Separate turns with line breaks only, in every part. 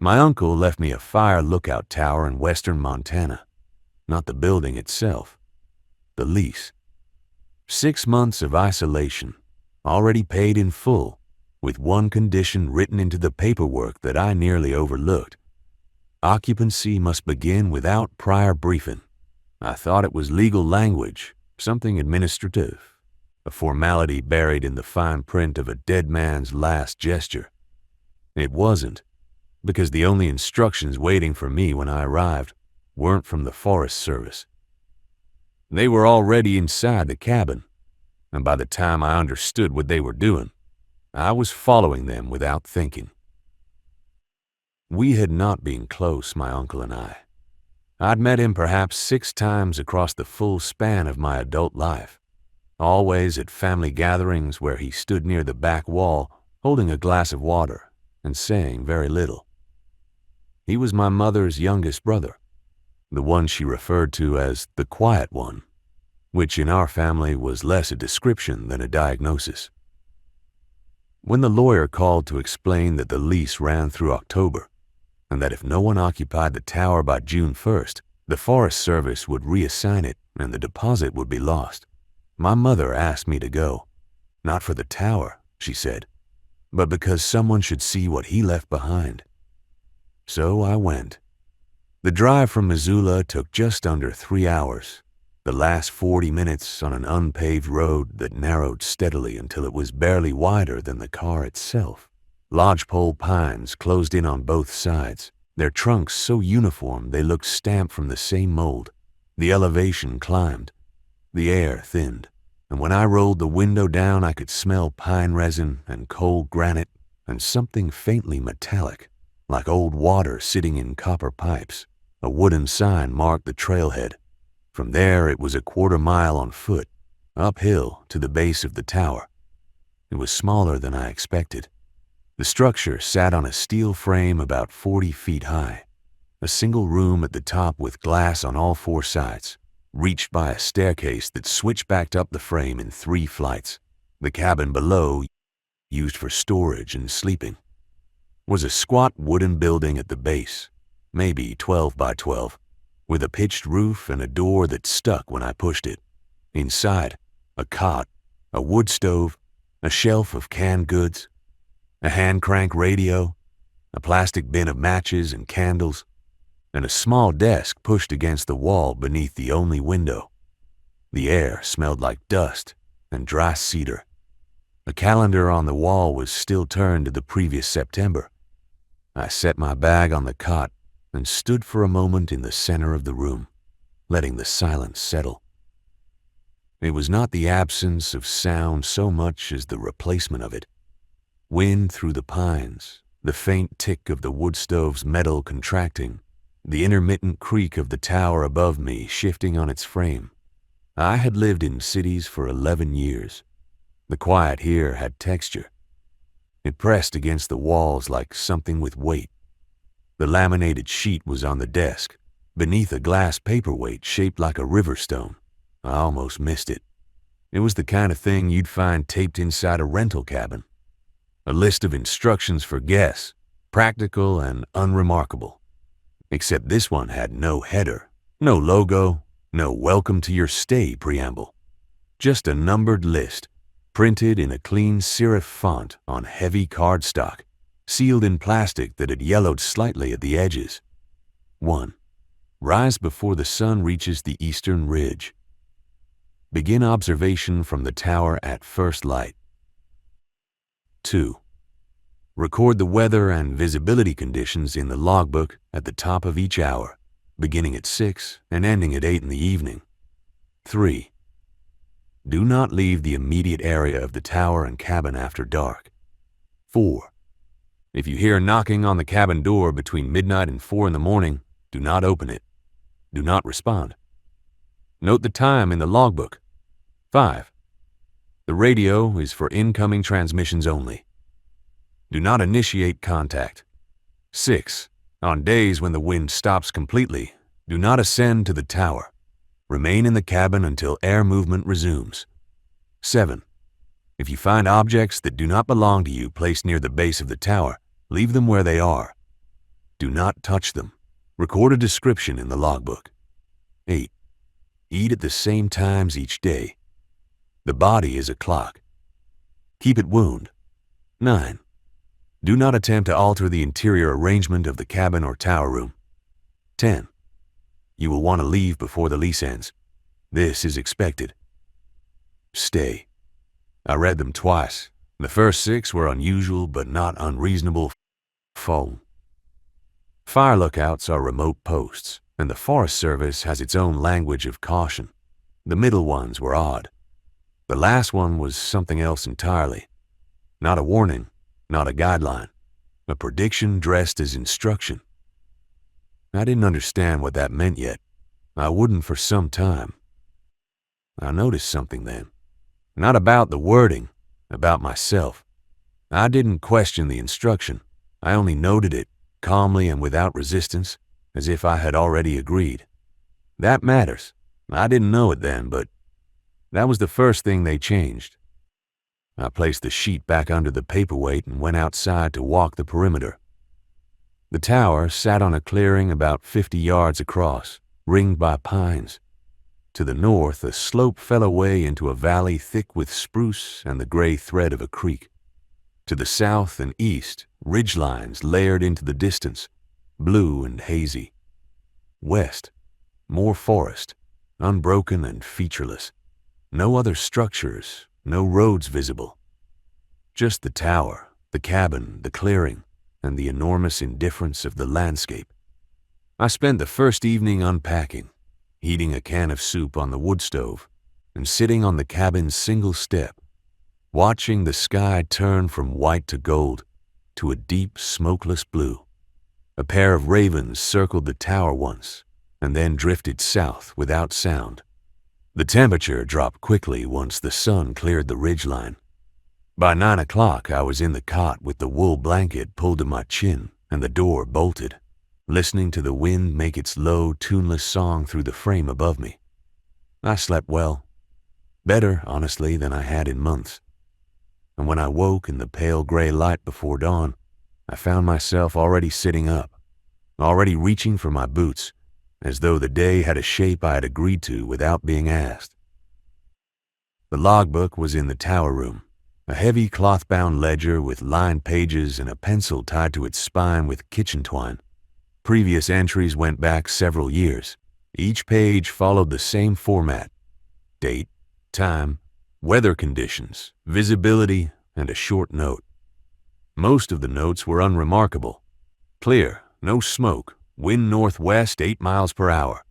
My uncle left me a fire lookout tower in western Montana. Not the building itself, the lease. 6 months of isolation, already paid in full, with one condition written into the paperwork that I nearly overlooked. Occupancy must begin without prior briefing. I thought it was legal language, something administrative, a formality buried in the fine print of a dead man's last gesture. It wasn't, because the only instructions waiting for me when I arrived weren't from the Forest Service. They were already inside the cabin, and by the time I understood what they were doing, I was following them without thinking. We had not been close, my uncle and I. I'd met him perhaps 6 times across the full span of my adult life, always at family gatherings where he stood near the back wall holding a glass of water and saying very little. He was my mother's youngest brother, the one she referred to as the quiet one, which in our family was less a description than a diagnosis. When the lawyer called to explain that the lease ran through October, and that if no one occupied the tower by June 1st, the Forest Service would reassign it and the deposit would be lost, my mother asked me to go. Not for the tower, she said, but because someone should see what he left behind. So I went. The drive from Missoula took just under 3 hours, the last 40 minutes on an unpaved road that narrowed steadily until it was barely wider than the car itself. Lodgepole pines closed in on both sides, their trunks so uniform they looked stamped from the same mold. The elevation climbed, the air thinned, and when I rolled the window down I could smell pine resin and cold granite and something faintly metallic, like old water sitting in copper pipes. A wooden sign marked the trailhead. From there it was a quarter-mile on foot, uphill to the base of the tower. It was smaller than I expected. The structure sat on a steel frame about 40 feet high, a single room at the top with glass on all 4 sides, reached by a staircase that switchbacked up the frame in 3 flights. The cabin below, used for storage and sleeping, was a squat wooden building at the base, maybe 12 by 12, with a pitched roof and a door that stuck when I pushed it. Inside, a cot, a wood stove, a shelf of canned goods, a hand-crank radio, a plastic bin of matches and candles, and a small desk pushed against the wall beneath the only window. The air smelled like dust and dry cedar. A calendar on the wall was still turned to the previous September. I set my bag on the cot and stood for a moment in the center of the room, letting the silence settle. It was not the absence of sound so much as the replacement of it. Wind through the pines, the faint tick of the wood stove's metal contracting, the intermittent creak of the tower above me shifting on its frame. I had lived in cities for 11 years. The quiet here had texture. It pressed against the walls like something with weight. The laminated sheet was on the desk, beneath a glass paperweight shaped like a river stone. I almost missed it. It was the kind of thing you'd find taped inside a rental cabin. A list of instructions for guests, practical and unremarkable. Except this one had no header, no logo, no welcome to your stay preamble. Just a numbered list, printed in a clean serif font on heavy cardstock, sealed in plastic that had yellowed slightly at the edges. 1. Rise before the sun reaches the eastern ridge. Begin observation from the tower at first light. 2. Record the weather and visibility conditions in the logbook at the top of each hour, beginning at 6 and ending at 8 in the evening. 3. Do not leave the immediate area of the tower and cabin after dark. 4. If you hear knocking on the cabin door between midnight and 4 in the morning, do not open it. Do not respond. Note the time in the logbook. 5. The radio is for incoming transmissions only. Do not initiate contact. 6. On days when the wind stops completely, do not ascend to the tower. Remain in the cabin until air movement resumes. 7. If you find objects that do not belong to you placed near the base of the tower, leave them where they are. Do not touch them. Record a description in the logbook. 8. Eat at the same times each day. The body is a clock. Keep it wound. 9. Do not attempt to alter the interior arrangement of the cabin or tower room. 10. You will want to leave before the lease ends. This is expected. Stay. I read them twice. The first 6 were unusual but not unreasonable. Phone. Fire lookouts are remote posts, and the Forest Service has its own language of caution. The middle ones were odd. The last one was something else entirely. Not a warning, not a guideline. A prediction dressed as instruction. I didn't understand what that meant yet. I wouldn't for some time. I noticed something then. Not about the wording, about myself. I didn't question the instruction. I only noted it, calmly and without resistance, as if I had already agreed. That matters. I didn't know it then, but that was the first thing they changed. I placed the sheet back under the paperweight and went outside to walk the perimeter. The tower sat on a clearing about 50 yards across, ringed by pines. To the north, a slope fell away into a valley thick with spruce and the gray thread of a creek. To the south and east, ridgelines layered into the distance, blue and hazy. West, more forest, unbroken and featureless. No other structures, no roads visible. Just the tower, the cabin, the clearing, and the enormous indifference of the landscape. I spent the first evening unpacking, heating a can of soup on the wood stove, and sitting on the cabin's single step, watching the sky turn from white to gold to a deep, smokeless blue. A pair of ravens circled the tower once, and then drifted south without sound. The temperature dropped quickly once the sun cleared the ridgeline. By 9 o'clock, I was in the cot with the wool blanket pulled to my chin and the door bolted, listening to the wind make its low, tuneless song through the frame above me. I slept well. Better, honestly, than I had in months. And when I woke in the pale gray light before dawn, I found myself already sitting up, already reaching for my boots, as though the day had a shape I had agreed to without being asked. The logbook was in the tower room, a heavy cloth-bound ledger with lined pages and a pencil tied to its spine with kitchen twine. Previous entries went back several years. Each page followed the same format: date, time, weather conditions, visibility, and a short note. Most of the notes were unremarkable. Clear, no smoke, wind northwest 8 miles per hour.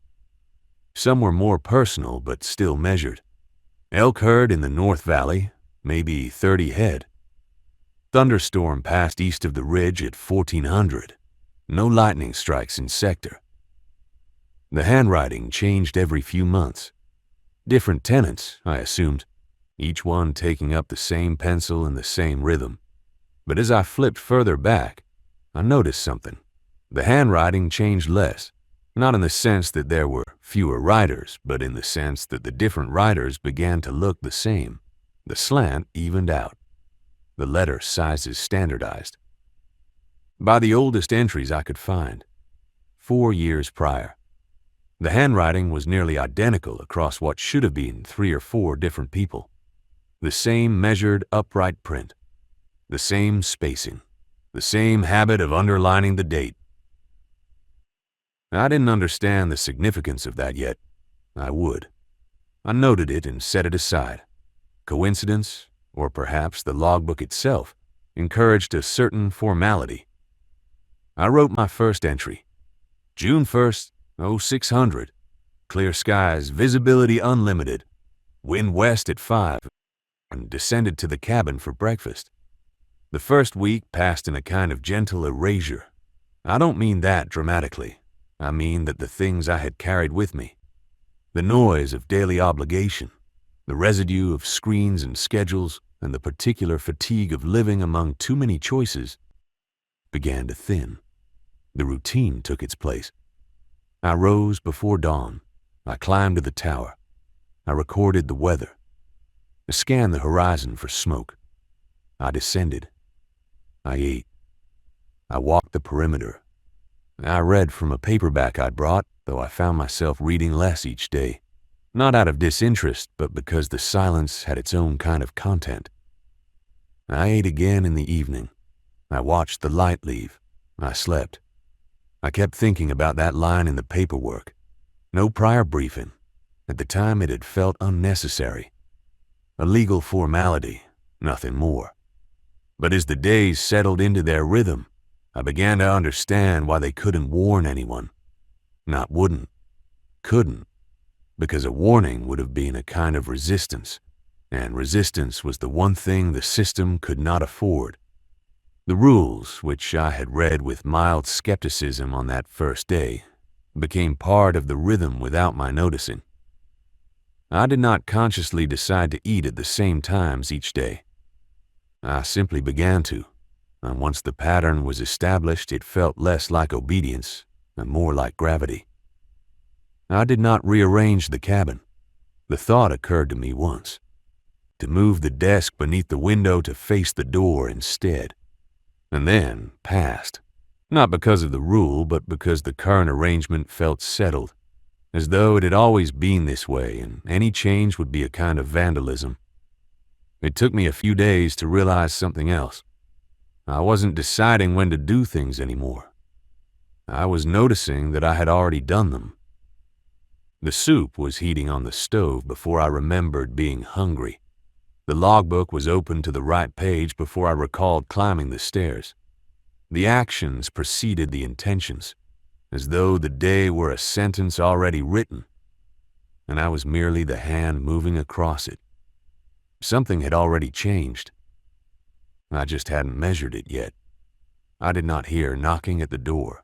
Some were more personal but still measured. Elk herd in the North Valley, maybe 30 head. Thunderstorm passed east of the ridge at 1400. No lightning strikes in sector. The handwriting changed every few months. Different tenants, I assumed, each one taking up the same pencil and the same rhythm. But as I flipped further back, I noticed something. The handwriting changed less, not in the sense that there were fewer writers, but in the sense that the different writers began to look the same. The slant evened out. The letter sizes standardized. By the oldest entries I could find, 4 years prior, the handwriting was nearly identical across what should have been 3 or 4 different people. The same measured, upright print, the same spacing, the same habit of underlining the date. I didn't understand the significance of that yet. I would. I noted it and set it aside. Coincidence, or perhaps the logbook itself, encouraged a certain formality. I wrote my first entry. June 1st, 0600. Clear skies, visibility unlimited. Wind west at 5, and descended to the cabin for breakfast. The first week passed in a kind of gentle erasure. I don't mean that dramatically. I mean that the things I had carried with me, the noise of daily obligation, the residue of screens and schedules, and the particular fatigue of living among too many choices, began to thin. The routine took its place. I rose before dawn. I climbed to the tower. I recorded the weather. I scanned the horizon for smoke. I descended. I ate. I walked the perimeter. I read from a paperback I'd brought, though I found myself reading less each day. Not out of disinterest, but because the silence had its own kind of content. I ate again in the evening. I watched the light leave. I slept. I kept thinking about that line in the paperwork. No prior briefing. At the time, it had felt unnecessary. A legal formality, nothing more. But as the days settled into their rhythm, I began to understand why they couldn't warn anyone. Not wouldn't. Couldn't. Because a warning would have been a kind of resistance, and resistance was the one thing the system could not afford. The rules, which I had read with mild skepticism on that first day, became part of the rhythm without my noticing. I did not consciously decide to eat at the same times each day. I simply began to, and once the pattern was established, it felt less like obedience and more like gravity. I did not rearrange the cabin. The thought occurred to me once, to move the desk beneath the window to face the door instead, and then passed, not because of the rule, but because the current arrangement felt settled, as though it had always been this way, and any change would be a kind of vandalism. It took me a few days to realize something else. I wasn't deciding when to do things anymore. I was noticing that I had already done them. The soup was heating on the stove before I remembered being hungry. The logbook was open to the right page before I recalled climbing the stairs. The actions preceded the intentions, as though the day were a sentence already written, and I was merely the hand moving across it. Something had already changed. I just hadn't measured it yet. I did not hear knocking at the door.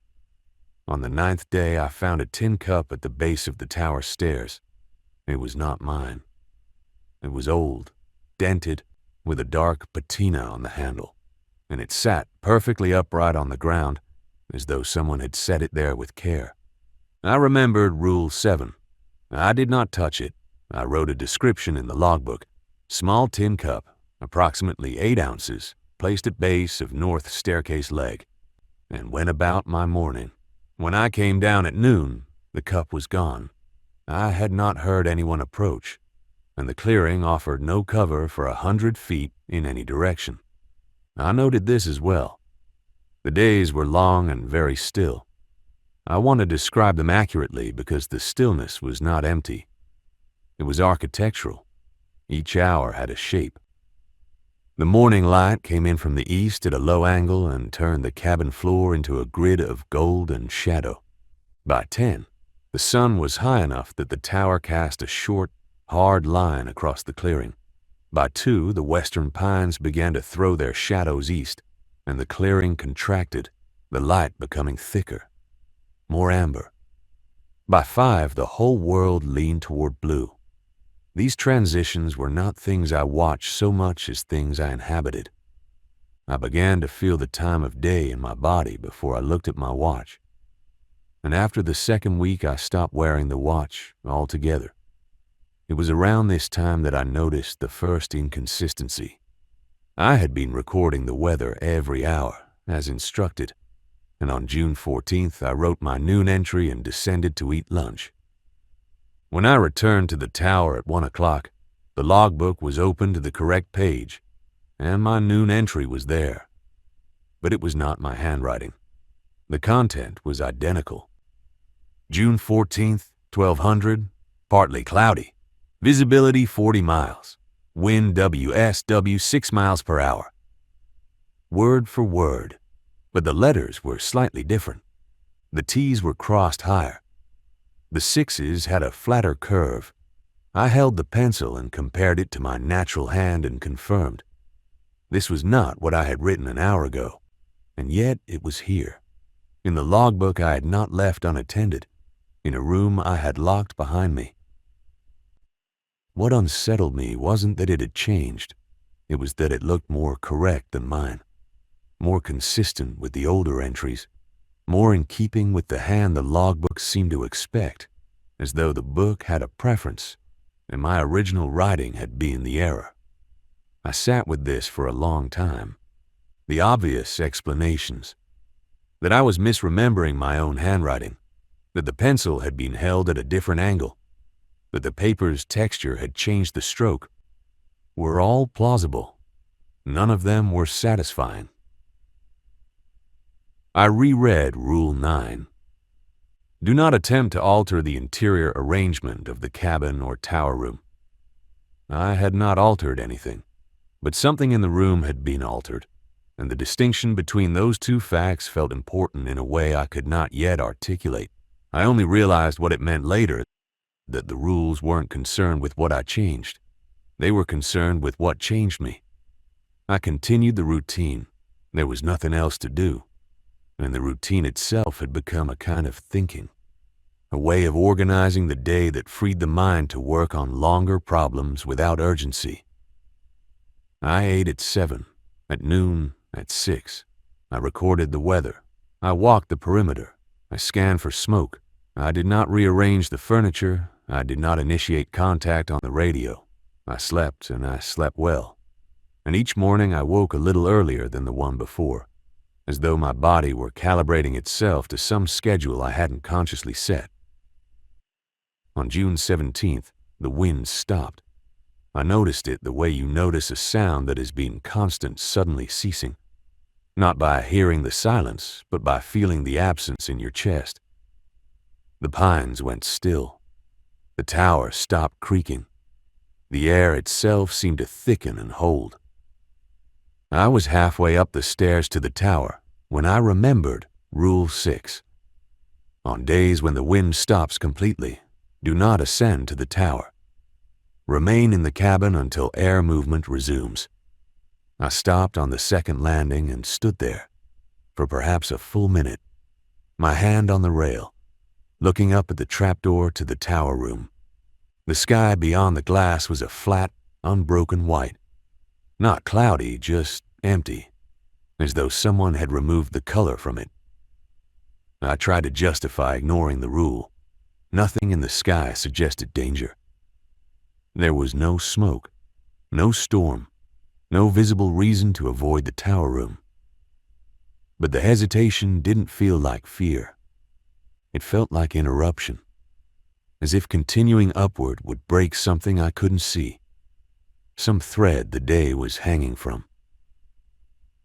On the 9th day, I found a tin cup at the base of the tower stairs. It was not mine. It was old, dented, with a dark patina on the handle, and it sat perfectly upright on the ground, as though someone had set it there with care. I remembered Rule 7. I did not touch it. I wrote a description in the logbook. Small tin cup, approximately 8 ounces, placed at base of north staircase leg, and went about my morning. When I came down at noon, the cup was gone. I had not heard anyone approach, and the clearing offered no cover for 100 feet in any direction. I noted this as well. The days were long and very still. I want to describe them accurately because the stillness was not empty. It was architectural. Each hour had a shape. The morning light came in from the east at a low angle and turned the cabin floor into a grid of gold and shadow. By 10, the sun was high enough that the tower cast a short, hard line across the clearing. By 2, the western pines began to throw their shadows east, and the clearing contracted, the light becoming thicker, more amber. By 5, the whole world leaned toward blue. These transitions were not things I watched so much as things I inhabited. I began to feel the time of day in my body before I looked at my watch. And after the 2nd week, I stopped wearing the watch altogether. It was around this time that I noticed the first inconsistency. I had been recording the weather every hour, as instructed, and on June 14th, I wrote my noon entry and descended to eat lunch. When I returned to the tower at 1 o'clock, the logbook was open to the correct page, and my noon entry was there. But it was not my handwriting. The content was identical. June 14th, 1200, partly cloudy. Visibility 40 miles. Wind WSW 6 miles per hour. Word for word, but the letters were slightly different. The T's were crossed higher. The 6's had a flatter curve. I held the pencil and compared it to my natural hand and confirmed. This was not what I had written an hour ago, and yet it was here, in the logbook I had not left unattended, in a room I had locked behind me. What unsettled me wasn't that it had changed. It was that it looked more correct than mine, more consistent with the older entries, more in keeping with the hand the logbook seemed to expect, as though the book had a preference, and my original writing had been the error. I sat with this for a long time. The obvious explanations. that I was misremembering my own handwriting, that the pencil had been held at a different angle, that the paper's texture had changed the stroke, were all plausible. None of them were satisfying. I reread Rule 9. Do not attempt to alter the interior arrangement of the cabin or tower room. I had not altered anything, but something in the room had been altered, and the distinction between those two facts felt important in a way I could not yet articulate. I only realized what it meant later, that the rules weren't concerned with what I changed. They were concerned with what changed me. I continued the routine. There was nothing else to do, and the routine itself had become a kind of thinking, a way of organizing the day that freed the mind to work on longer problems without urgency. I ate at 7, at noon, at 6. I recorded the weather. I walked the perimeter. I scanned for smoke. I did not rearrange the furniture. I did not initiate contact on the radio. I slept, and I slept well. And each morning I woke a little earlier than the one before, as though my body were calibrating itself to some schedule I hadn't consciously set. On June 17th, the wind stopped. I noticed it the way you notice a sound that has been constant suddenly ceasing, not by hearing the silence, but by feeling the absence in your chest. The pines went still. The tower stopped creaking. The air itself seemed to thicken and hold. I was halfway up the stairs to the tower when I remembered Rule 6. On days when the wind stops completely, do not ascend to the tower. Remain in the cabin until air movement resumes. I stopped on the second landing and stood there for perhaps a full minute, my hand on the rail, looking up at the trapdoor to the tower room. The sky beyond the glass was a flat, unbroken white. Not cloudy, just empty, as though someone had removed the color from it. I tried to justify ignoring the rule. Nothing in the sky suggested danger. There was no smoke, no storm, no visible reason to avoid the tower room. But the hesitation didn't feel like fear. It felt like interruption, as if continuing upward would break something I couldn't see, some thread the day was hanging from.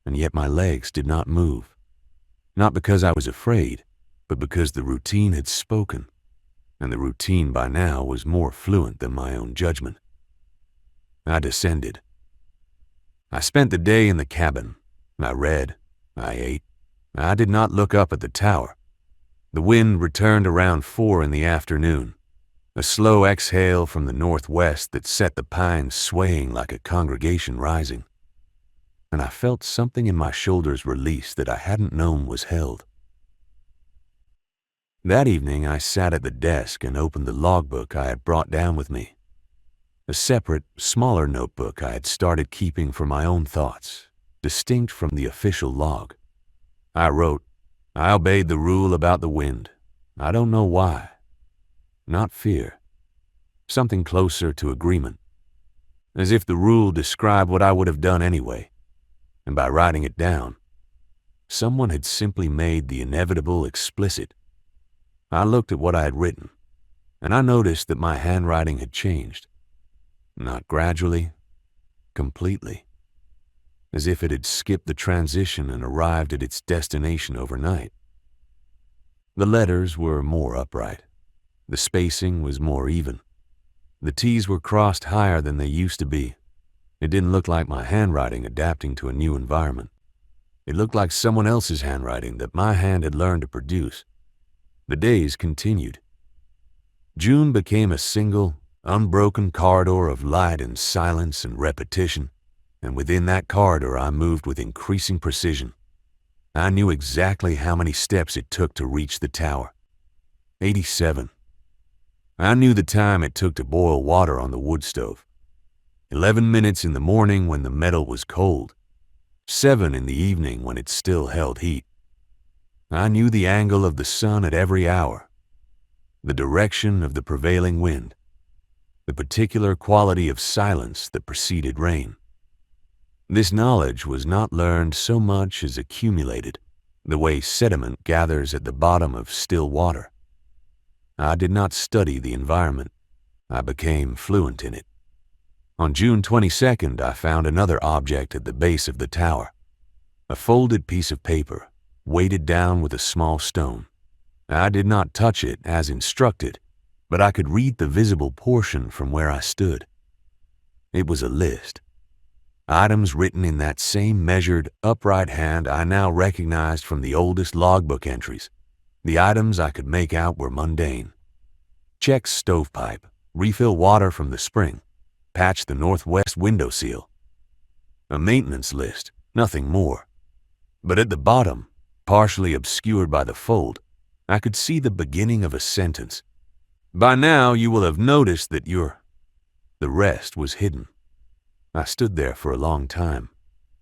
And yet my legs did not move, not because I was afraid, but because the routine had spoken, and the routine by now was more fluent than my own judgment. I descended. I spent the day in the cabin. I read. I ate. I did not look up at the tower. The wind returned around 4 in the afternoon, a slow exhale from the northwest that set the pines swaying like a congregation rising. And I felt something in my shoulders release that I hadn't known was held. That evening I sat at the desk and opened the logbook I had brought down with me, a separate, smaller notebook I had started keeping for my own thoughts, distinct from the official log. I wrote, I obeyed the rule about the wind. I don't know why. Not fear. Something closer to agreement. As if the rule described what I would have done anyway. And by writing it down, someone had simply made the inevitable explicit. I looked at what I had written, and I noticed that my handwriting had changed. Not gradually, completely. As if it had skipped the transition and arrived at its destination overnight. The letters were more upright. The spacing was more even. The T's were crossed higher than they used to be. It didn't look like my handwriting adapting to a new environment. It looked like someone else's handwriting that my hand had learned to produce. The days continued. June became a single, unbroken corridor of light and silence and repetition, and within that corridor I moved with increasing precision. I knew exactly how many steps it took to reach the tower. 87. I knew the time it took to boil water on the wood stove. 11 minutes in the morning when the metal was cold. 7 in the evening when it still held heat. I knew the angle of the sun at every hour, the direction of the prevailing wind, the particular quality of silence that preceded rain. This knowledge was not learned so much as accumulated. the way sediment gathers at the bottom of still water. I did not study the environment. I became fluent in it. On June 22nd, I found another object at the base of the tower. A folded piece of paper, weighted down with a small stone. I did not touch it as instructed, but I could read the visible portion from where I stood. It was a list. Items written in that same measured, upright hand I now recognized from the oldest logbook entries. The items I could make out were mundane. Check stovepipe, refill water from the spring, patch the northwest window seal. A maintenance list, nothing more. But at the bottom, partially obscured by the fold, I could see the beginning of a sentence. By now you will have noticed that The rest was hidden. I stood there for a long time,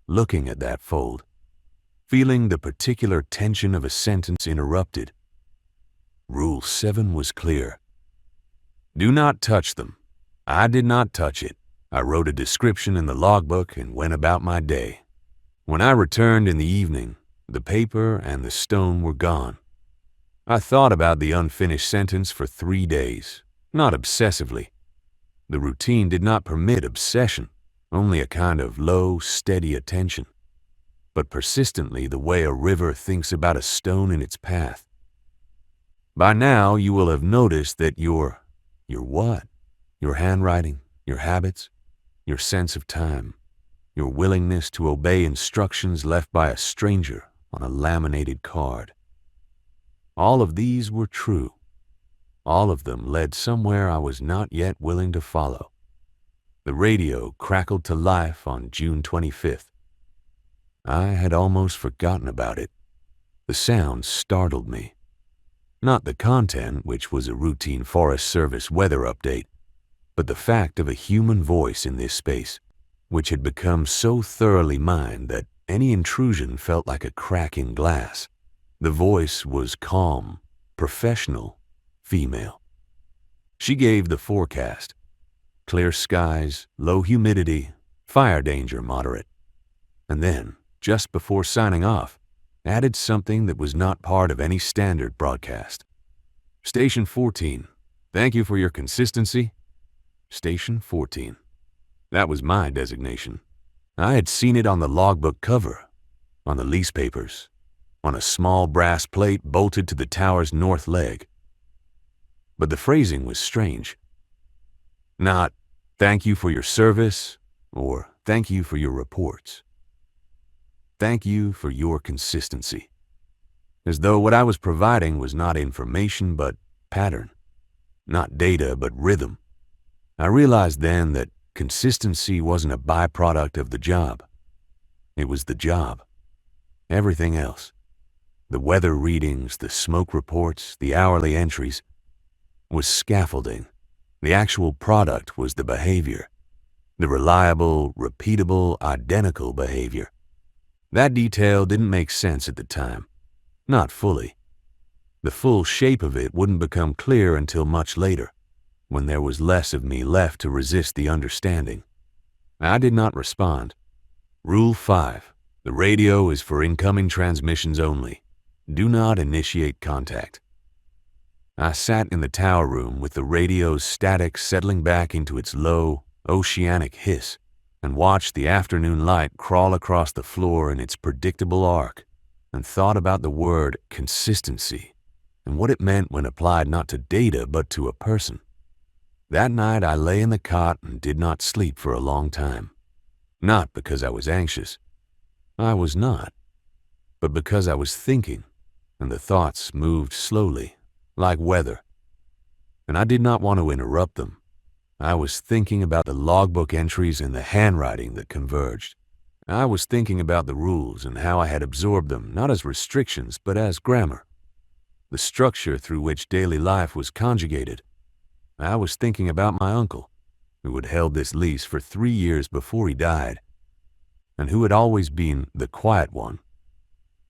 looking at that fold, feeling the particular tension of a sentence interrupted. Rule 7 was clear. Do not touch them. I did not touch it. I wrote a description in the logbook and went about my day. When I returned in the evening, the paper and the stone were gone. I thought about the unfinished sentence for 3 days, not obsessively. The routine did not permit obsession, only a kind of low, steady attention, but persistently the way a river thinks about a stone in its path. By now, you will have noticed that your what? Your handwriting, your habits, your sense of time, your willingness to obey instructions left by a stranger on a laminated card. All of these were true. All of them led somewhere I was not yet willing to follow. The radio crackled to life on June 25th. I had almost forgotten about it. The sound startled me. Not the content, which was a routine Forest Service weather update, but the fact of a human voice in this space, which had become so thoroughly mine that any intrusion felt like a crack in glass. The voice was calm, professional, female. She gave the forecast. Clear skies, low humidity, fire danger moderate. And then, just before signing off, added something that was not part of any standard broadcast. Station 14, thank you for your consistency. Station 14. That was my designation. I had seen it on the logbook cover, on the lease papers, on a small brass plate bolted to the tower's north leg. But the phrasing was strange. Not, thank you for your service, or thank you for your reports. Thank you for your consistency. As though what I was providing was not information but pattern, not data but rhythm. I realized then that consistency wasn't a byproduct of the job. It was the job. Everything else, the weather readings, the smoke reports, the hourly entries, was scaffolding. The actual product was the behavior, the reliable, repeatable, identical behavior. That detail didn't make sense at the time, not fully. The full shape of it wouldn't become clear until much later, when there was less of me left to resist the understanding. I did not respond. Rule 5. The radio is for incoming transmissions only. Do not initiate contact. I sat in the tower room with the radio's static settling back into its low, oceanic hiss and watched the afternoon light crawl across the floor in its predictable arc and thought about the word consistency and what it meant when applied not to data but to a person. That night I lay in the cot and did not sleep for a long time. Not because I was anxious. I was not. But because I was thinking, and the thoughts moved slowly, like weather. And I did not want to interrupt them. I was thinking about the logbook entries and the handwriting that converged. I was thinking about the rules and how I had absorbed them, not as restrictions, but as grammar. The structure through which daily life was conjugated. I was thinking about my uncle, who had held this lease for 3 years before he died, and who had always been the quiet one.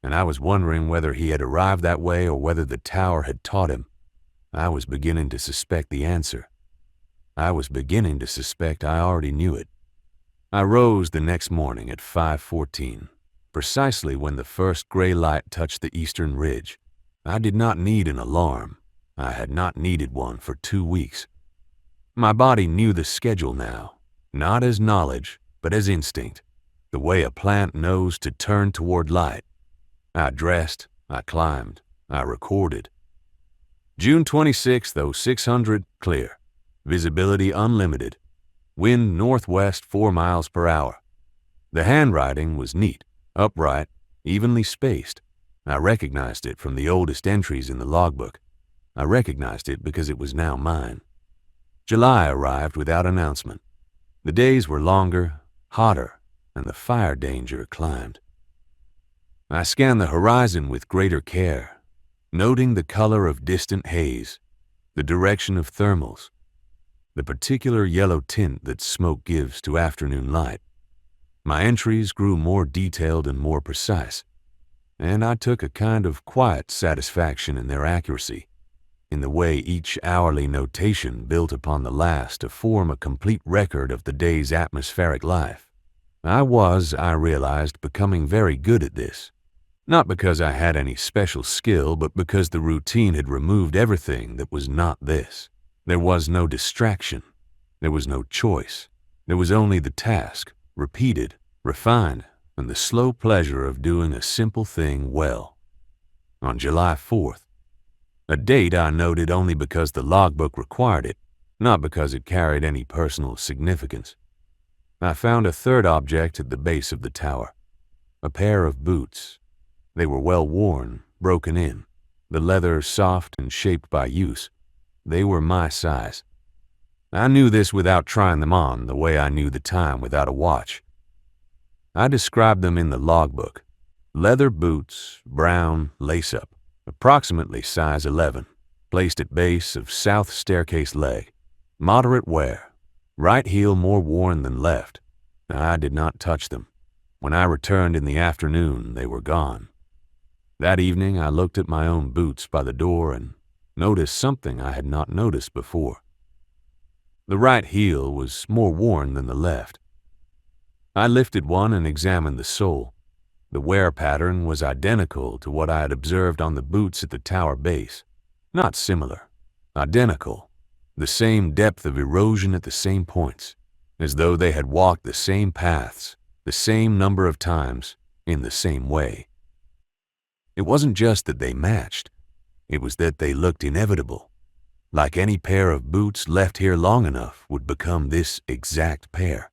And I was wondering whether he had arrived that way or whether the tower had taught him. I was beginning to suspect the answer. I was beginning to suspect I already knew it. I rose the next morning at 5:14, precisely when the first gray light touched the eastern ridge. I did not need an alarm. I had not needed one for 2 weeks. My body knew the schedule now, not as knowledge, but as instinct, the way a plant knows to turn toward light. I dressed, I climbed, I recorded. June 26th, 0600, clear. Visibility unlimited. Wind northwest 4 miles per hour. The handwriting was neat, upright, evenly spaced. I recognized it from the oldest entries in the logbook. I recognized it because it was now mine. July arrived without announcement. The days were longer, hotter, and the fire danger climbed. I scanned the horizon with greater care, noting the color of distant haze, the direction of thermals, the particular yellow tint that smoke gives to afternoon light. My entries grew more detailed and more precise, and I took a kind of quiet satisfaction in their accuracy, in the way each hourly notation built upon the last to form a complete record of the day's atmospheric life. I realized, becoming very good at this. Not because I had any special skill, but because the routine had removed everything that was not this. There was no distraction. There was no choice. There was only the task, repeated, refined, and the slow pleasure of doing a simple thing well. On July 4th, a date I noted only because the logbook required it, not because it carried any personal significance, I found a third object at the base of the tower, a pair of boots. They were well worn, broken in, the leather soft and shaped by use. They were my size. I knew this without trying them on, the way I knew the time without a watch. I described them in the logbook. Leather boots, brown, lace-up, approximately size 11, placed at base of south staircase leg, moderate wear, right heel more worn than left. I did not touch them. When I returned in the afternoon, they were gone. That evening, I looked at my own boots by the door and noticed something I had not noticed before. The right heel was more worn than the left. I lifted one and examined the sole. The wear pattern was identical to what I had observed on the boots at the tower base. Not similar, identical. The same depth of erosion at the same points, as though they had walked the same paths, the same number of times, in the same way. It wasn't just that they matched, it was that they looked inevitable, like any pair of boots left here long enough would become this exact pair.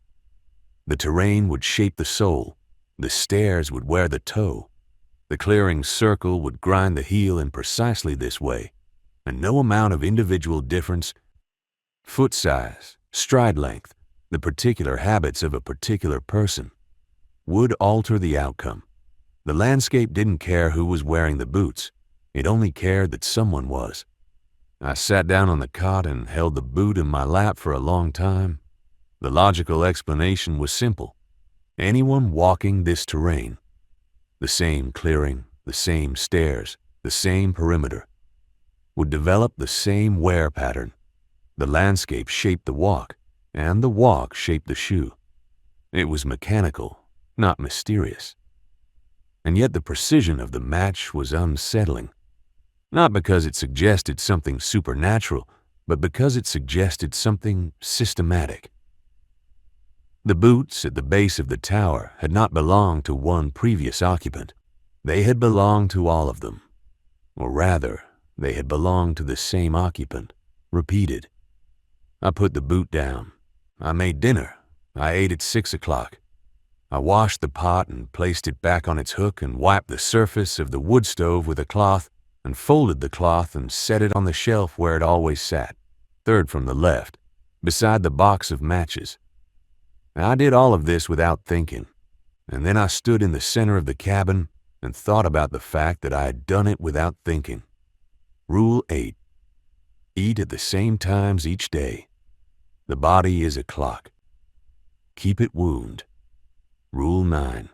The terrain would shape the sole, the stairs would wear the toe, the clearing circle would grind the heel in precisely this way, and no amount of individual difference, foot size, stride length, the particular habits of a particular person, would alter the outcome. The landscape didn't care who was wearing the boots. It only cared that someone was. I sat down on the cot and held the boot in my lap for a long time. The logical explanation was simple. Anyone walking this terrain, the same clearing, the same stairs, the same perimeter, would develop the same wear pattern. The landscape shaped the walk, and the walk shaped the shoe. It was mechanical, not mysterious. And yet the precision of the match was unsettling, not because it suggested something supernatural, but because it suggested something systematic. The boots at the base of the tower had not belonged to one previous occupant. They had belonged to all of them. Or rather, they had belonged to the same occupant, repeated. I put the boot down. I made dinner. I ate at 6 o'clock. I washed the pot and placed it back on its hook and wiped the surface of the wood stove with a cloth and folded the cloth and set it on the shelf where it always sat, third from the left, beside the box of matches. I did all of this without thinking, and then I stood in the center of the cabin and thought about the fact that I had done it without thinking. Rule 8. Eat at the same times each day. The body is a clock. Keep it wound. Rule 9.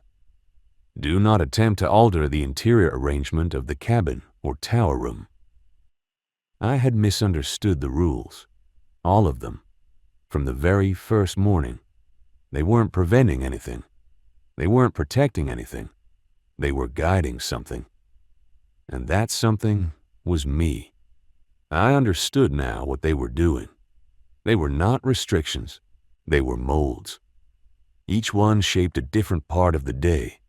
Do not attempt to alter the interior arrangement of the cabin or tower room. I had misunderstood the rules, all of them, from the very first morning. They weren't preventing anything. They weren't protecting anything. They were guiding something. And that something was me. I understood now what they were doing. They were not restrictions. They were molds. Each one shaped a different part of the day.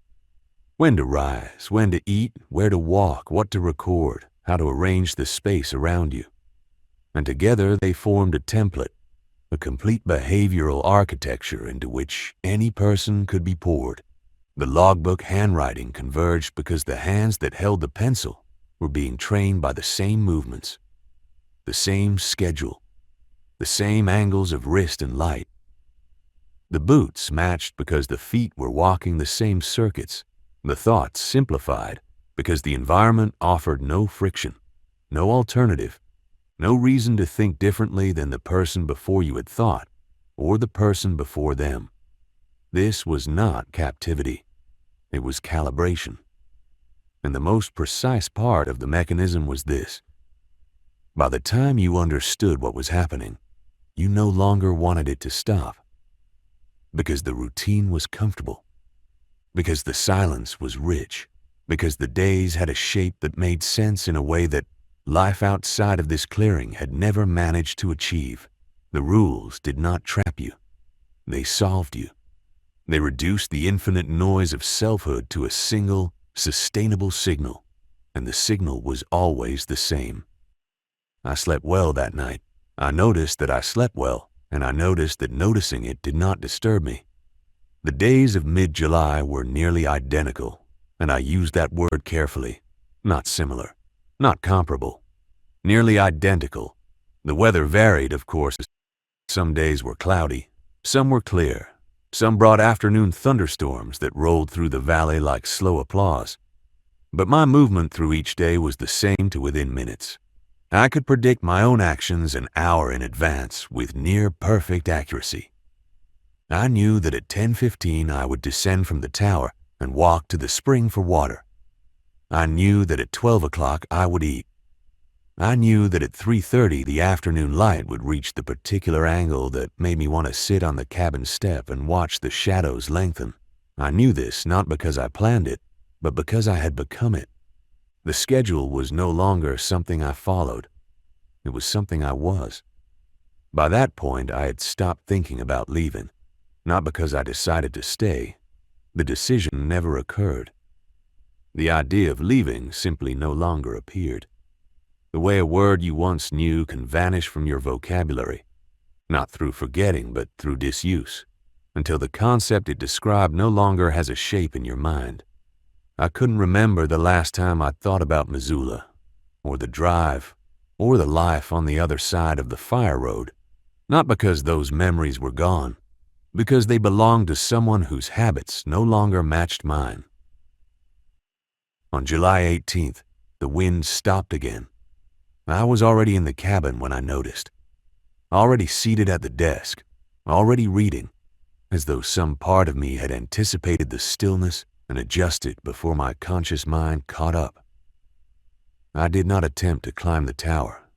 When to rise, when to eat, where to walk, what to record, how to arrange the space around you. And together they formed a template, a complete behavioral architecture into which any person could be poured. The logbook handwriting converged because the hands that held the pencil were being trained by the same movements, the same schedule, the same angles of wrist and light. The boots matched because the feet were walking the same circuits. The thoughts simplified because the environment offered no friction, no alternative, no reason to think differently than the person before you had thought, or the person before them. This was not captivity. It was calibration. And the most precise part of the mechanism was this. By the time you understood what was happening, you no longer wanted it to stop. Because the routine was comfortable. Because the silence was rich. Because the days had a shape that made sense in a way that life outside of this clearing had never managed to achieve. The rules did not trap you. They solved you. They reduced the infinite noise of selfhood to a single, sustainable signal, and the signal was always the same. I slept well that night. I noticed that I slept well, and I noticed that noticing it did not disturb me. The days of mid-July were nearly identical, and I used that word carefully. Not similar, not comparable, nearly identical. The weather varied, of course. Some days were cloudy, some were clear. Some brought afternoon thunderstorms that rolled through the valley like slow applause. But my movement through each day was the same to within minutes. I could predict my own actions an hour in advance with near perfect accuracy. I knew that at 10:15 I would descend from the tower and walk to the spring for water. I knew that at 12 o'clock I would eat. I knew that at 3:30 the afternoon light would reach the particular angle that made me want to sit on the cabin step and watch the shadows lengthen. I knew this not because I planned it, but because I had become it. The schedule was no longer something I followed. It was something I was. By that point, I had stopped thinking about leaving, not because I decided to stay. The decision never occurred. The idea of leaving simply no longer appeared. The way a word you once knew can vanish from your vocabulary, not through forgetting, but through disuse, until the concept it described no longer has a shape in your mind. I couldn't remember the last time I'd thought about Missoula, or the drive, or the life on the other side of the fire road, not because those memories were gone, because they belonged to someone whose habits no longer matched mine. On July 18th, the wind stopped again. I was already in the cabin when I noticed, already seated at the desk, already reading, as though some part of me had anticipated the stillness and adjusted before my conscious mind caught up. I did not attempt to climb the tower.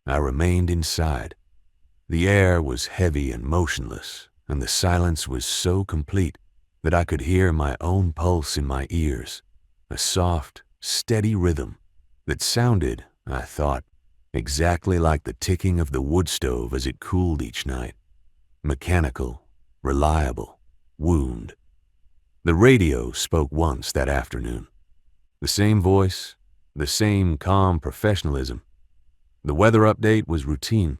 I remained inside. The air was heavy and motionless, and the silence was so complete that I could hear my own pulse in my ears, a soft, steady rhythm that sounded, I thought, exactly like the ticking of the wood stove as it cooled each night. Mechanical, reliable, wound. The radio spoke once that afternoon. The same voice, the same calm professionalism. The weather update was routine.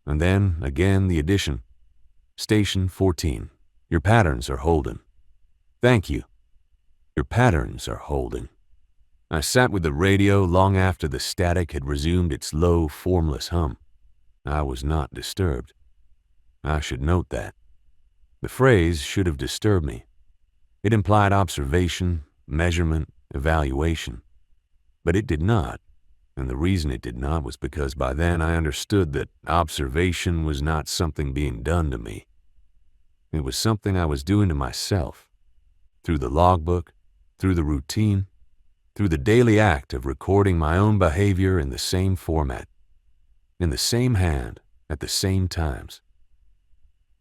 And then, again, the addition. Station 14. Your patterns are holding. Thank you. Your patterns are holding. I sat with the radio long after the static had resumed its low, formless hum. I was not disturbed. I should note that. The phrase should have disturbed me. It implied observation, measurement, evaluation. But it did not, and the reason it did not was because by then I understood that observation was not something being done to me. It was something I was doing to myself, through the logbook, through the routine, through the daily act of recording my own behavior in the same format, in the same hand, at the same times.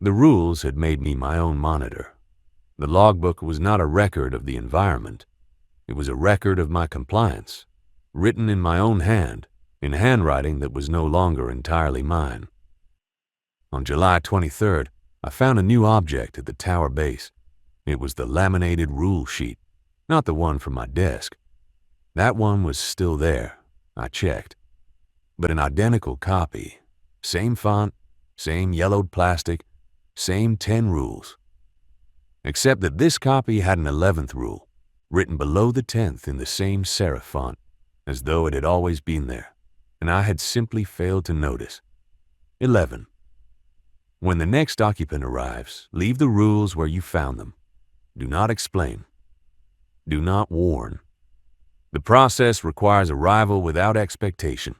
The rules had made me my own monitor. The logbook was not a record of the environment. It was a record of my compliance, written in my own hand, in handwriting that was no longer entirely mine. On July 23rd, I found a new object at the tower base. It was the laminated rule sheet, not the one from my desk. That one was still there, I checked. But an identical copy, same font, same yellowed plastic, same 10 rules. Except that this copy had an 11th rule, written below the 10th in the same serif font, as though it had always been there, and I had simply failed to notice. 11. When the next occupant arrives, leave the rules where you found them. Do not explain. Do not warn. The process requires arrival without expectation.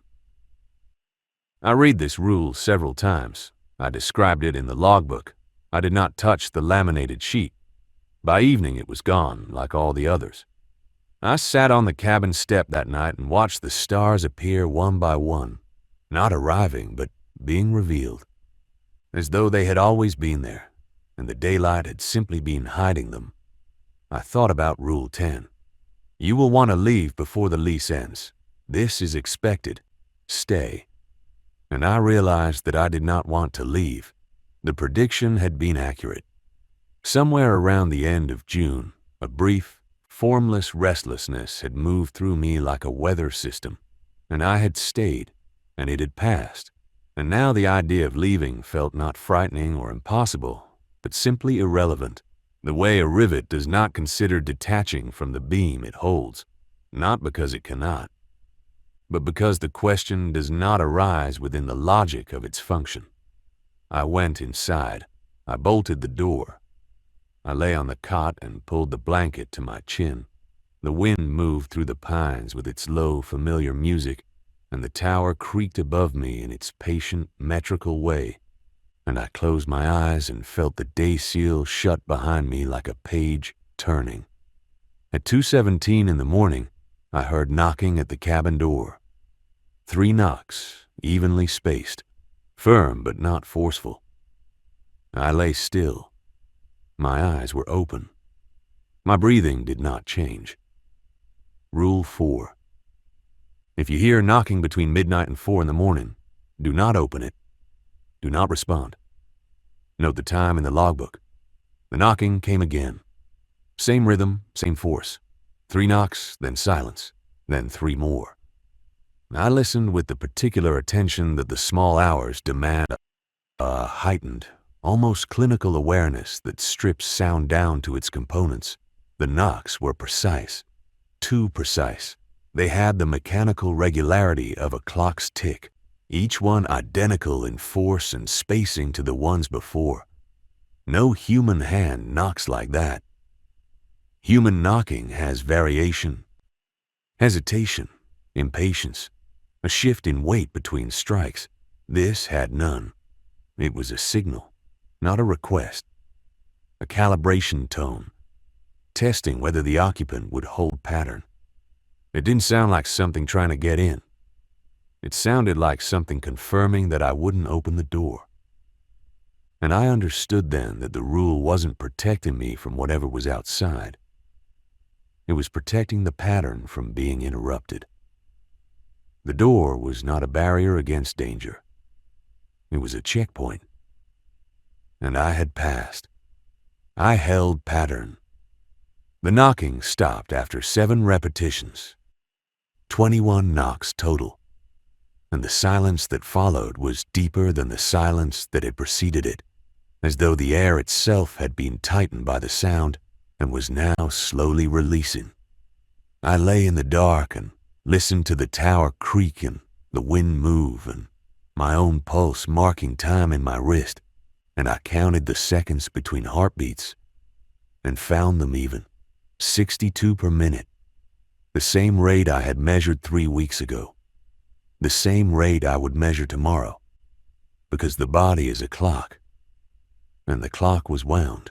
I read this rule several times. I described it in the logbook. I did not touch the laminated sheet. By evening it was gone, like all the others. I sat on the cabin step that night and watched the stars appear one by one, not arriving, but being revealed, as though they had always been there, and the daylight had simply been hiding them. I thought about Rule 10. You will want to leave before the lease ends. This is expected. Stay. And I realized that I did not want to leave. The prediction had been accurate. Somewhere around the end of June, a brief, formless restlessness had moved through me like a weather system, and I had stayed, and it had passed. And now the idea of leaving felt not frightening or impossible, but simply irrelevant, the way a rivet does not consider detaching from the beam it holds, not because it cannot, but because the question does not arise within the logic of its function. I went inside. I bolted the door. I lay on the cot and pulled the blanket to my chin. The wind moved through the pines with its low, familiar music, and the tower creaked above me in its patient, metrical way, and I closed my eyes and felt the day seal shut behind me like a page turning. At 2:17 in the morning, I heard knocking at the cabin door. 3 knocks, evenly spaced, firm but not forceful. I lay still. My eyes were open. My breathing did not change. Rule 4. If you hear knocking between midnight and 4 in the morning, do not open it. Do not respond. Note the time in the logbook. The knocking came again. Same rhythm, same force. 3 knocks, then silence, then 3 more. I listened with the particular attention that the small hours demand, a heightened, almost clinical awareness that strips sound down to its components. The knocks were precise, too precise. They had the mechanical regularity of a clock's tick, each one identical in force and spacing to the ones before. No human hand knocks like that. Human knocking has variation, hesitation, impatience, a shift in weight between strikes. This had none. It was a signal, not a request. A calibration tone, testing whether the occupant would hold pattern. It didn't sound like something trying to get in. It sounded like something confirming that I wouldn't open the door. And I understood then that the rule wasn't protecting me from whatever was outside. It was protecting the pattern from being interrupted. The door was not a barrier against danger. It was a checkpoint. And I had passed. I held pattern. The knocking stopped after 7 repetitions. 21 knocks total. And the silence that followed was deeper than the silence that had preceded it, as though the air itself had been tightened by the sound and was now slowly releasing. I lay in the dark and listened to the tower creak and the wind move and my own pulse marking time in my wrist, and I counted the seconds between heartbeats and found them even, 62 per minute, the same rate I had measured 3 weeks ago, the same rate I would measure tomorrow, because the body is a clock, and the clock was wound,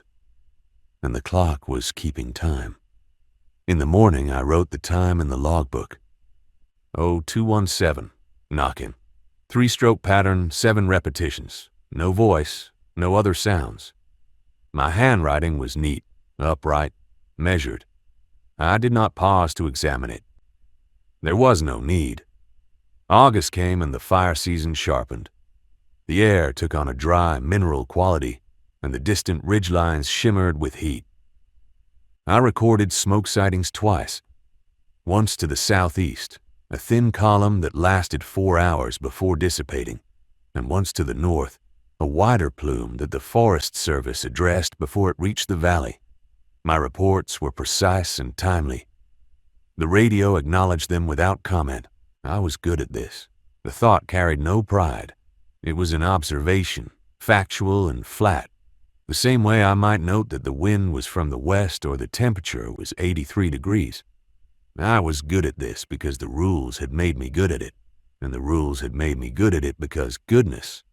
and the clock was keeping time. In the morning, I wrote the time in the logbook. 0217, knock-in. 3-stroke pattern, 7 repetitions. No voice, no other sounds. My handwriting was neat, upright, measured. I did not pause to examine it. There was no need. August came and the fire season sharpened. The air took on a dry, mineral quality, and the distant ridgelines shimmered with heat. I recorded smoke sightings twice. Once to the southeast, a thin column that lasted 4 hours before dissipating, and once to the north, a wider plume that the Forest Service addressed before it reached the valley. My reports were precise and timely. The radio acknowledged them without comment. I was good at this. The thought carried no pride. It was an observation, factual and flat, the same way I might note that the wind was from the west or the temperature was 83 degrees. I was good at this because the rules had made me good at it, and the rules had made me good at it because goodness,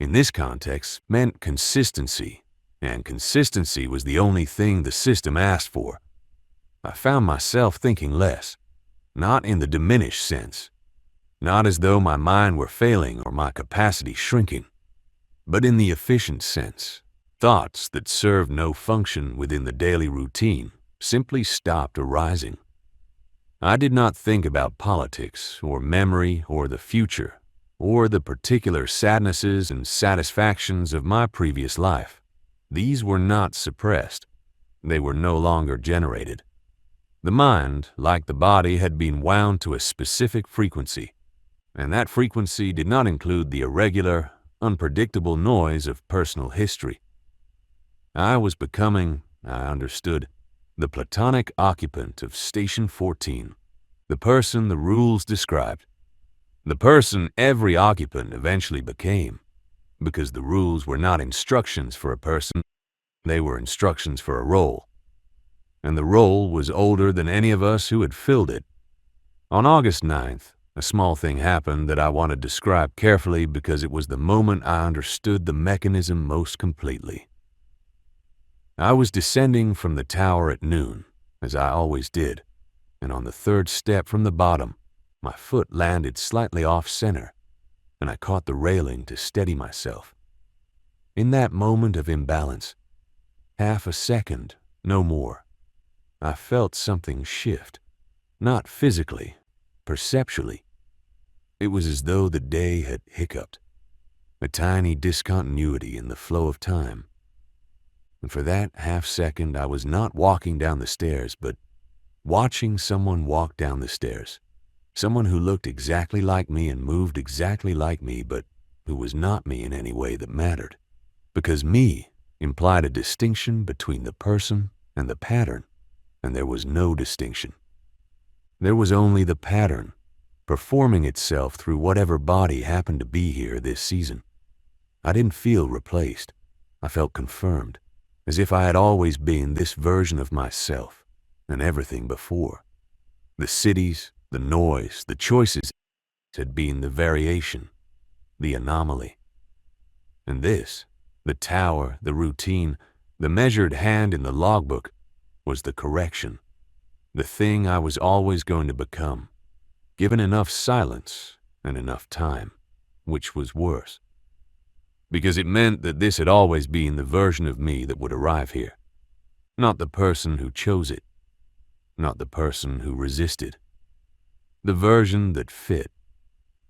in this context, meant consistency, and consistency was the only thing the system asked for. I found myself thinking less, not in the diminished sense, not as though my mind were failing or my capacity shrinking, but in the efficient sense. Thoughts that served no function within the daily routine simply stopped arising. I did not think about politics or memory or the future or the particular sadnesses and satisfactions of my previous life. These were not suppressed. They were no longer generated. The mind, like the body, had been wound to a specific frequency, and that frequency did not include the irregular, unpredictable noise of personal history. I was becoming, I understood, the platonic occupant of Station 14, the person the rules described, the person every occupant eventually became, because the rules were not instructions for a person, they were instructions for a role, and the role was older than any of us who had filled it. On August 9th, a small thing happened that I want to describe carefully because it was the moment I understood the mechanism most completely. I was descending from the tower at noon, as I always did, and on the third step from the bottom, my foot landed slightly off-center, and I caught the railing to steady myself. In that moment of imbalance, half a second, no more, I felt something shift, not physically, perceptually. It was as though the day had hiccuped, a tiny discontinuity in the flow of time. And for that half-second, I was not walking down the stairs, but watching someone walk down the stairs. Someone who looked exactly like me and moved exactly like me, but who was not me in any way that mattered. Because me implied a distinction between the person and the pattern, and there was no distinction. There was only the pattern, performing itself through whatever body happened to be here this season. I didn't feel replaced. I felt confirmed, as if I had always been this version of myself and everything before. The cities, the noise, the choices had been the variation, the anomaly. And this, the tower, the routine, the measured hand in the logbook, was the correction, the thing I was always going to become, given enough silence and enough time, which was worse. Because it meant that this had always been the version of me that would arrive here. Not the person who chose it. Not the person who resisted. The version that fit.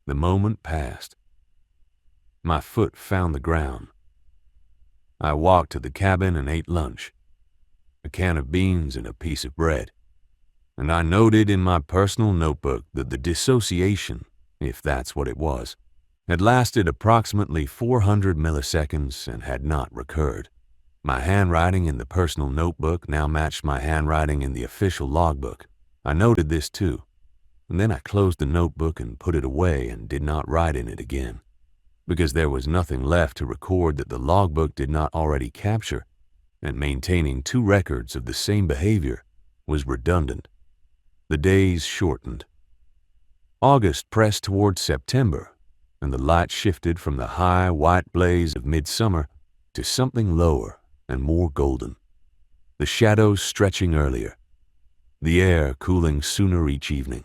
The moment passed. My foot found the ground. I walked to the cabin and ate lunch, a can of beans and a piece of bread. And I noted in my personal notebook that the dissociation, if that's what it was, had lasted approximately 400 milliseconds and had not recurred. My handwriting in the personal notebook now matched my handwriting in the official logbook. I noted this too, and then I closed the notebook and put it away and did not write in it again, because there was nothing left to record that the logbook did not already capture, and maintaining two records of the same behavior was redundant. The days shortened. August pressed toward September, and the light shifted from the high, white blaze of midsummer to something lower and more golden. The shadows stretching earlier, the air cooling sooner each evening.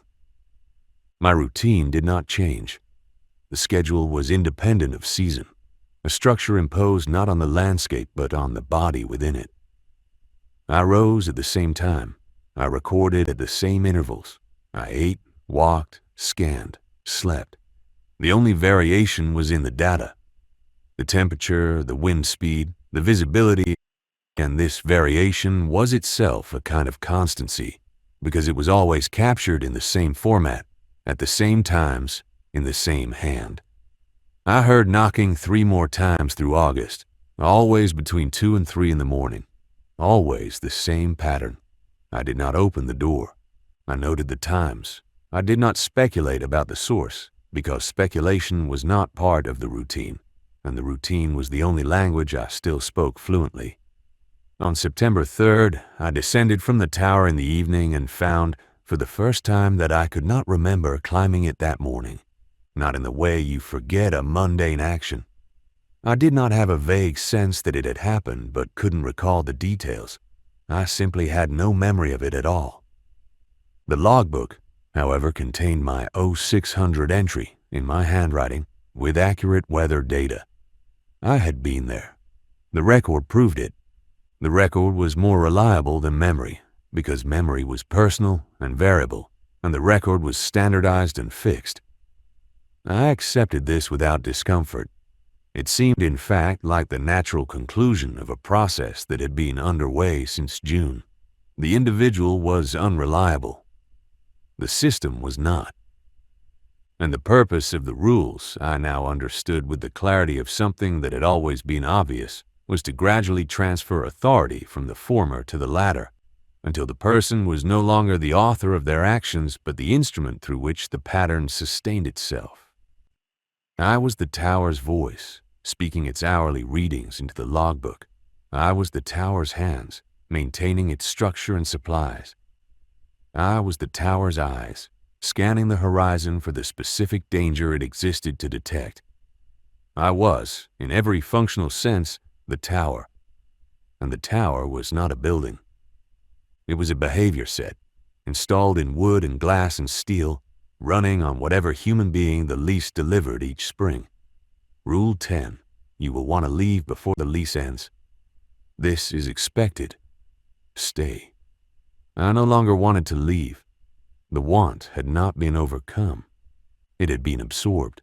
My routine did not change. The schedule was independent of season, a structure imposed not on the landscape but on the body within it. I rose at the same time. I recorded at the same intervals. I ate, walked, scanned, slept. The only variation was in the data. The temperature, the wind speed, the visibility, and this variation was itself a kind of constancy because it was always captured in the same format, at the same times, in the same hand. I heard knocking 3 more times through August, always between 2 and 3 in the morning. Always the same pattern. I did not open the door. I noted the times. I did not speculate about the source, because speculation was not part of the routine, and the routine was the only language I still spoke fluently. On September 3rd, I descended from the tower in the evening and found, for the first time, that I could not remember climbing it that morning, not in the way you forget a mundane action. I did not have a vague sense that it had happened, but couldn't recall the details. I simply had no memory of it at all. The logbook, however, contained my 0600 entry in my handwriting with accurate weather data. I had been there. The record proved it. The record was more reliable than memory, because memory was personal and variable, and the record was standardized and fixed. I accepted this without discomfort. It seemed, in fact, like the natural conclusion of a process that had been underway since June. The individual was unreliable. The system was not. And the purpose of the rules, I now understood with the clarity of something that had always been obvious, was to gradually transfer authority from the former to the latter, until the person was no longer the author of their actions but the instrument through which the pattern sustained itself. I was the tower's voice, speaking its hourly readings into the logbook. I was the tower's hands, maintaining its structure and supplies. I was the tower's eyes, scanning the horizon for the specific danger it existed to detect. I was, in every functional sense, the tower. And the tower was not a building. It was a behavior set, installed in wood and glass and steel, running on whatever human being the lease delivered each spring. Rule 10. You will want to leave before the lease ends. This is expected. Stay. I no longer wanted to leave. The want had not been overcome. It had been absorbed,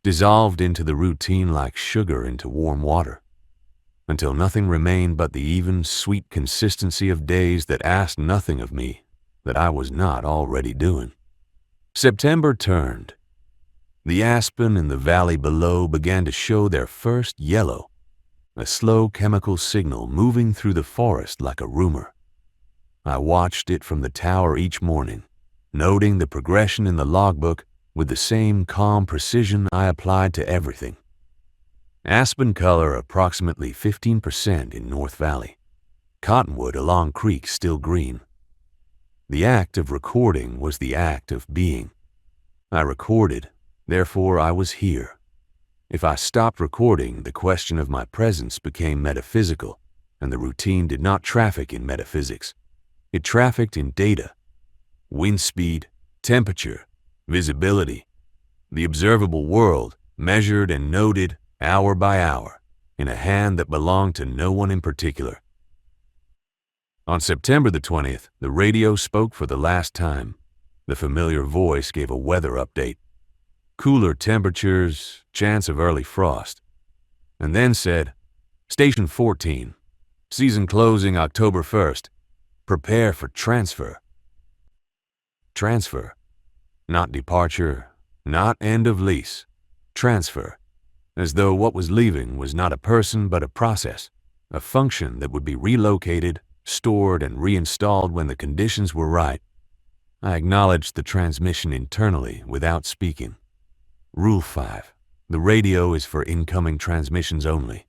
dissolved into the routine like sugar into warm water, until nothing remained but the even, sweet consistency of days that asked nothing of me that I was not already doing. September turned. The aspen in the valley below began to show their first yellow, a slow chemical signal moving through the forest like a rumor. I watched it from the tower each morning, noting the progression in the logbook with the same calm precision I applied to everything. Aspen color approximately 15% in North Valley. Cottonwood along creek still green. The act of recording was the act of being. I recorded, therefore I was here. If I stopped recording, the question of my presence became metaphysical, and the routine did not traffic in metaphysics. It trafficked in data. Wind speed, temperature, visibility. The observable world, measured and noted hour by hour, in a hand that belonged to no one in particular. On September the 20th, the radio spoke for the last time. The familiar voice gave a weather update. Cooler temperatures, chance of early frost. And then said, Station 14, season closing October 1st. Prepare for transfer. Transfer. Not departure, not end of lease. Transfer. As though what was leaving was not a person but a process, a function that would be relocated, stored, and reinstalled when the conditions were right. I acknowledged the transmission internally without speaking. Rule 5. The radio is for incoming transmissions only.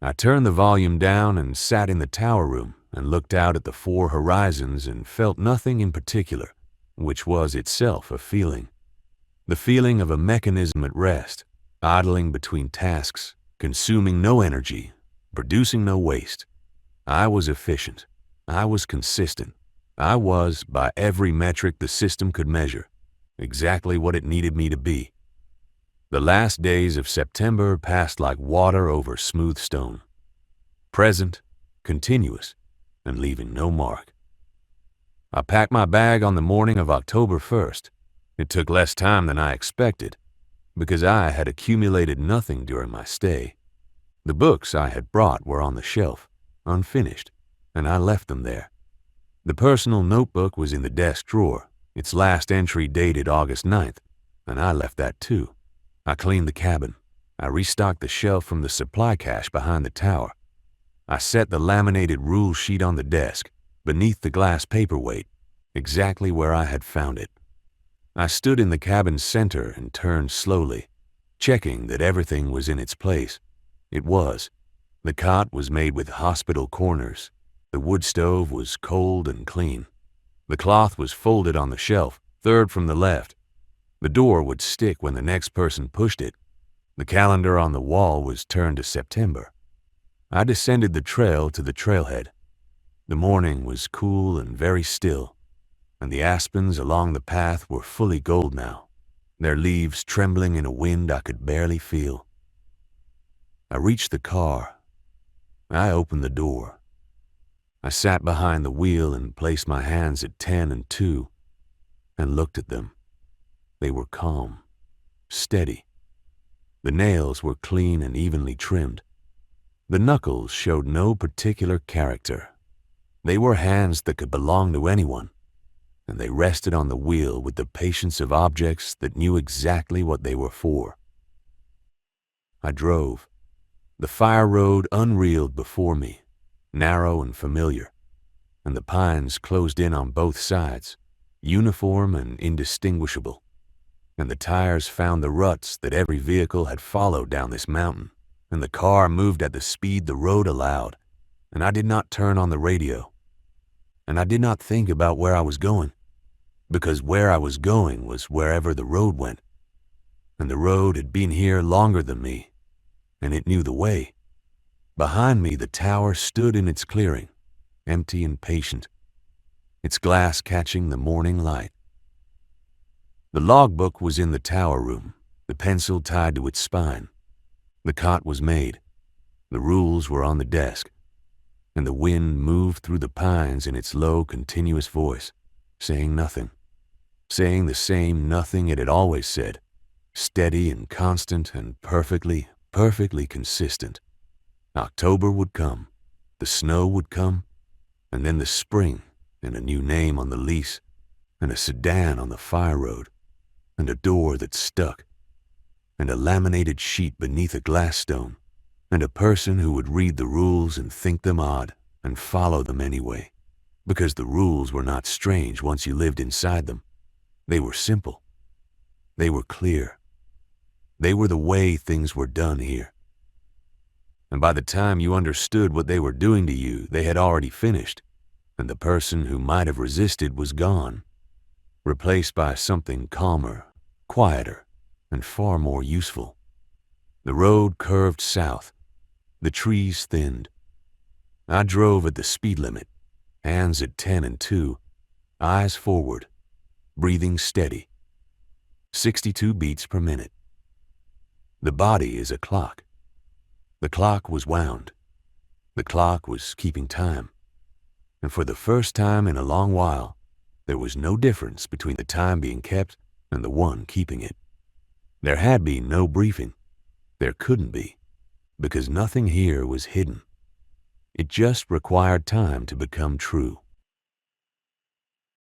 I turned the volume down and sat in the tower room and looked out at the 4 horizons and felt nothing in particular, which was itself a feeling. The feeling of a mechanism at rest, idling between tasks, consuming no energy, producing no waste. I was efficient. I was consistent. I was, by every metric the system could measure, exactly what it needed me to be. The last days of September passed like water over smooth stone. Present, continuous, and leaving no mark. I packed my bag on the morning of October 1st. It took less time than I expected, because I had accumulated nothing during my stay. The books I had brought were on the shelf, unfinished, and I left them there. The personal notebook was in the desk drawer, its last entry dated August 9th, and I left that too. I cleaned the cabin. I restocked the shelf from the supply cache behind the tower. I set the laminated rule sheet on the desk, beneath the glass paperweight, exactly where I had found it. I stood in the cabin's center and turned slowly, checking that everything was in its place. It was. The cot was made with hospital corners. The wood stove was cold and clean. The cloth was folded on the shelf, third from the left. The door would stick when the next person pushed it. The calendar on the wall was turned to September. I descended the trail to the trailhead. The morning was cool and very still, and the aspens along the path were fully gold now, their leaves trembling in a wind I could barely feel. I reached the car. I opened the door. I sat behind the wheel and placed my hands at 10 and 2 and looked at them. They were calm, steady. The nails were clean and evenly trimmed. The knuckles showed no particular character. They were hands that could belong to anyone, and they rested on the wheel with the patience of objects that knew exactly what they were for. I drove. The fire road unreeled before me, narrow and familiar, and the pines closed in on both sides, uniform and indistinguishable, and the tires found the ruts that every vehicle had followed down this mountain, and the car moved at the speed the road allowed, and I did not turn on the radio, and I did not think about where I was going, because where I was going was wherever the road went, and the road had been here longer than me, and it knew the way. Behind me, the tower stood in its clearing, empty and patient, its glass catching the morning light. The logbook was in the tower room, the pencil tied to its spine. The cot was made. The rules were on the desk, and the wind moved through the pines in its low, continuous voice, saying nothing, saying the same nothing it had always said, steady and constant and perfectly consistent. October would come, the snow would come, and then the spring, and a new name on the lease, and a sedan on the fire road, and a door that stuck, and a laminated sheet beneath a glass stone, and a person who would read the rules and think them odd and follow them anyway, because the rules were not strange once you lived inside them. They were simple. They were clear. They were the way things were done here. And by the time you understood what they were doing to you, they had already finished, and the person who might have resisted was gone, replaced by something calmer, quieter, and far more useful. The road curved south. The trees thinned. I drove at the speed limit, hands at 10 and 2, eyes forward, breathing steady. 62 beats per minute. The body is a clock. The clock was wound. The clock was keeping time. And for the first time in a long while, there was no difference between the time being kept and the one keeping it. There had been no briefing. There couldn't be, because nothing here was hidden. It just required time to become true.